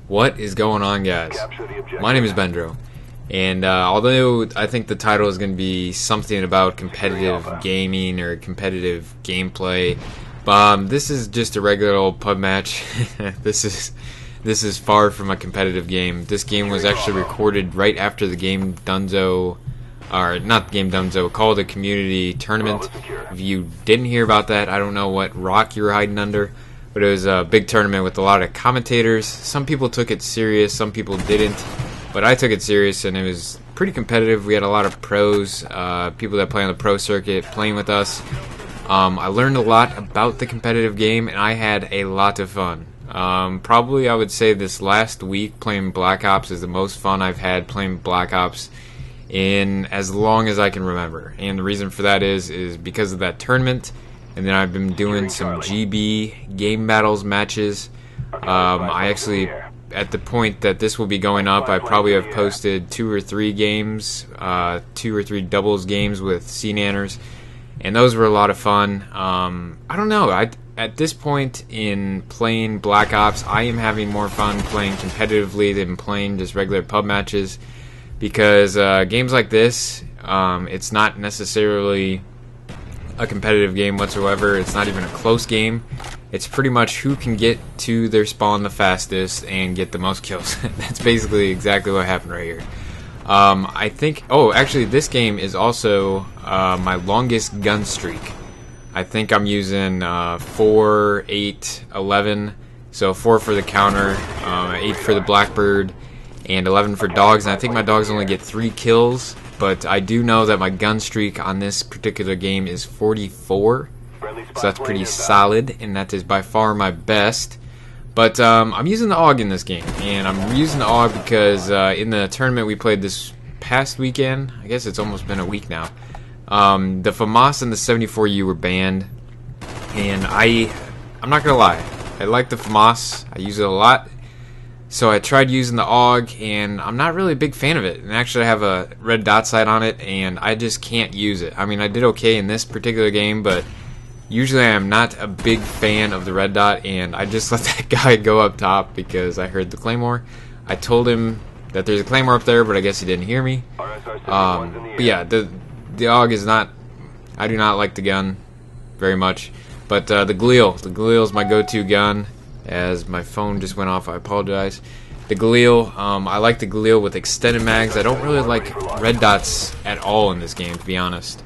What is going on, guys? My name is Bendro, and although I think the title is going to be something about competitive gaming or competitive gameplay, this is just a regular old pub match. This is far from a competitive game. This game was actually recorded right after the game Dunzo, or not Game Dunzo, called a community tournament. If you didn't hear about that, I don't know what rock you were hiding under. But it was a big tournament with a lot of commentators. Some people took it serious, some people didn't. But I took it serious, and it was pretty competitive. We had a lot of pros, people that play on the pro circuit playing with us. I learned a lot about the competitive game, and I had a lot of fun. Probably I would say this last week playing Black Ops is the most fun I've had playing Black Ops in as long as I can remember. And the reason for that is because of that tournament. And then I've been doing some GB game battles matches. I actually, at the point that this will be going up, I probably have posted 2 or 3 games, 2 or 3 doubles games with CNanners, and those were a lot of fun. I don't know, at this point in playing Black Ops, I am having more fun playing competitively than playing just regular pub matches, because games like this, it's not necessarily a competitive game whatsoever. It's not even a close game. It's pretty much who can get to their spawn the fastest and get the most kills. That's basically exactly what happened right here. I think, actually this game is also my longest gun streak. I think I'm using 4, 8, 11, so 4 for the counter, 8 for the Blackbird, and 11 for dogs, and I think my dogs only get 3 kills. But I do know that my gun streak on this particular game is 44, so that's pretty solid, and that is by far my best. But I'm using the AUG in this game, and I'm using the AUG because in the tournament we played this past weekend, I guess it's almost been a week now, the FAMAS and the 74U were banned, and I'm not gonna lie, I like the FAMAS, I use it a lot. So I tried using the AUG, and I'm not really a big fan of it. And actually I have a red dot sight on it, and I just can't use it. I mean, I did okay in this particular game, but usually I'm not a big fan of the red dot, and I just let that guy go up top because I heard the Claymore. I told him that there's a Claymore up there, but I guess he didn't hear me. But yeah, the AUG is not, I do not like the gun very much. But the Galil is my go-to gun. As my phone just went off, I apologize. The Galil, I like the Galil with extended mags. I don't really like red dots at all in this game, to be honest.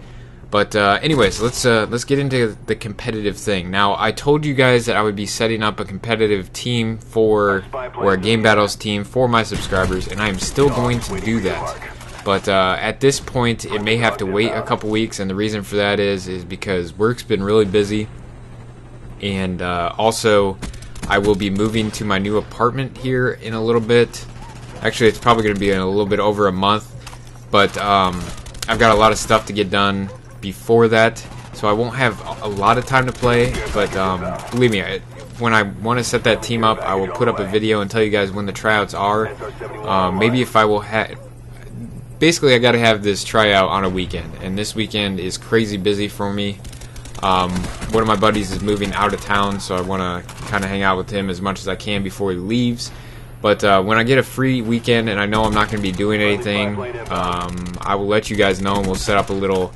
But anyways, let's get into the competitive thing. Now, I told you guys that I would be setting up a competitive team or a game battles team for my subscribers, and I am still going to do that. But at this point, it may have to wait a couple weeks, and the reason for that is because work's been really busy, and also I will be moving to my new apartment here in a little bit. Actually, it's probably going to be in a little bit over a month. But I've got a lot of stuff to get done before that, so I won't have a lot of time to play. But believe me, when I want to set that team up, I will put up a video and tell you guys when the tryouts are. Maybe if I will have... Basically, I got to have this tryout on a weekend, and this weekend is crazy busy for me. One of my buddies is moving out of town, so I want to kind of hang out with him as much as I can before he leaves. But when I get a free weekend and I know I'm not going to be doing anything, I will let you guys know, and we'll set up a little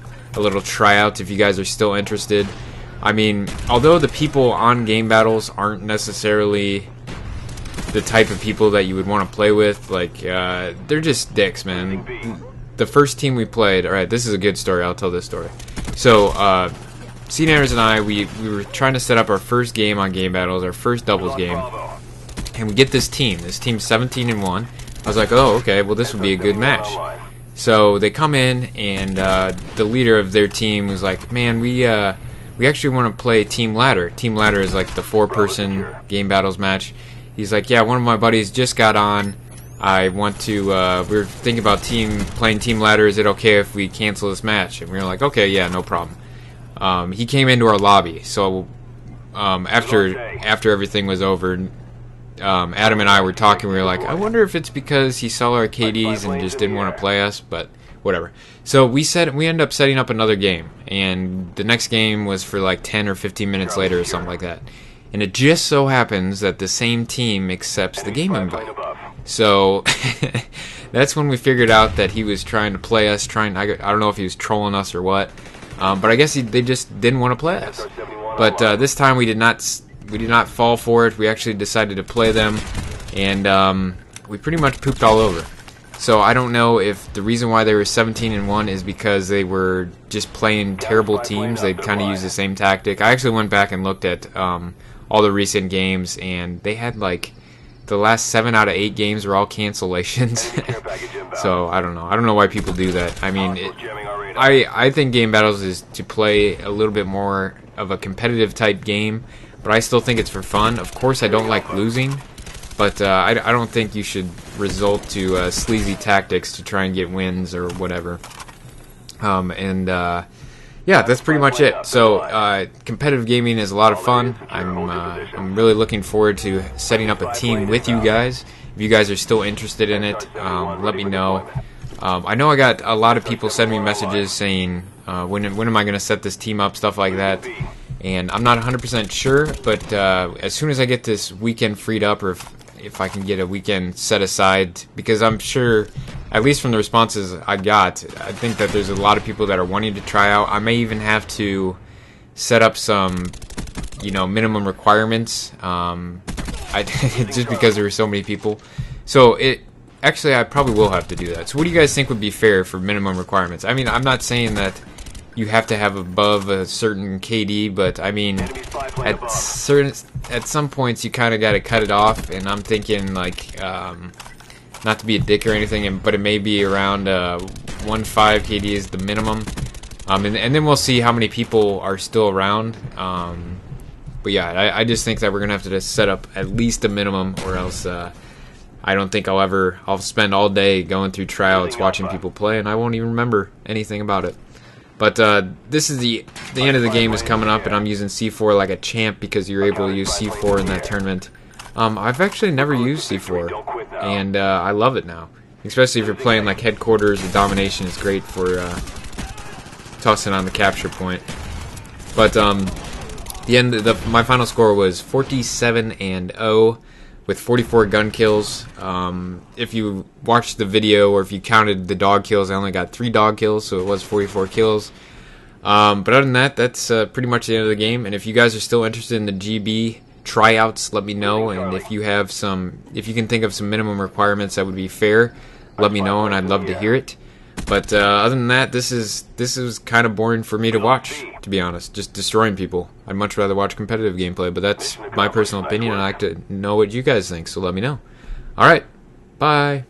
tryout if you guys are still interested. I mean, although the people on game battles aren't necessarily the type of people that you would want to play with, like they're just dicks, man. The first team we played, alright, this is a good story, I'll tell this story. So CNanners and I, we were trying to set up our first game on game battles, our first doubles game, and we get this team's 17-1. I was like, oh, okay, well this would be a good match. So they come in, and the leader of their team was like, man, we actually want to play Team Ladder. Team Ladder is like the 4-person game battles match. He's like, yeah, one of my buddies just got on. I want to, we're thinking about playing Team Ladder. Is it okay if we cancel this match? And we were like, okay, yeah, no problem. He came into our lobby, so after everything was over, Adam and I were talking. We were like, I wonder if it's because he saw our KDs and just didn't want to play us, but whatever. So we ended up setting up another game, and the next game was for like 10 or 15 minutes later or something like that. and it just so happens that the same team accepts the game invite. So that's when we figured out that he was trying to play us. I don't know if he was trolling us or what, but I guess they just didn't want to play us. But this time we did not fall for it. We actually decided to play them, and we pretty much pooped all over. So I don't know if the reason why they were 17-1 is because they were just playing terrible teams. They'd kind of use the same tactic. I actually went back and looked at all the recent games, and they had like the last 7 out of 8 games were all cancellations. So I don't know. I don't know why people do that. I mean, I think Game Battles is to play a little bit more of a competitive type game, but I still think it's for fun. Of course, I don't like losing. But I don't think you should resort to sleazy tactics to try and get wins or whatever. Yeah, that's pretty much it. So competitive gaming is a lot of fun. I'm really looking forward to setting up a team with you guys. If you guys are still interested in it, let me know. I know I got a lot of people send me messages saying, when am I going to set this team up, stuff like that. And I'm not 100% sure, but as soon as I get this weekend freed up, or if I can get a weekend set aside, because I'm sure, at least from the responses I got, I think that there's a lot of people that are wanting to try out. I may even have to set up some, minimum requirements, just because there are so many people. So actually, I probably will have to do that. So what do you guys think would be fair for minimum requirements? I mean, I'm not saying that you have to have above a certain KD, but I mean, at some points you kind of got to cut it off, and I'm thinking like, not to be a dick or anything, but it may be around 1.5 KD is the minimum, and then we'll see how many people are still around. But yeah, I just think that we're gonna have to just set up at least a minimum, or else I don't think I'll spend all day going through tryouts watching people play, and I won't even remember anything about it. But this is the end of the game is coming up, and I'm using C4 like a champ because you're able to use C4 in that tournament. I've actually never used C4, and I love it now. Especially if you're playing like headquarters or domination, it's great for tossing on the capture point. But my final score was 47-0 with 44 gun kills. If you watched the video, or if you counted the dog kills, I only got 3 dog kills, so it was 44 kills. But other than that, that's pretty much the end of the game. And if you guys are still interested in the GB tryouts, let me know. And if you can think of some minimum requirements that would be fair, let me know, and I'd love to hear it. But other than that, this is kind of boring for me to watch, to be honest. Just destroying people. I'd much rather watch competitive gameplay, but that's my personal opinion, and I'd like to know what you guys think, so let me know. Alright, bye.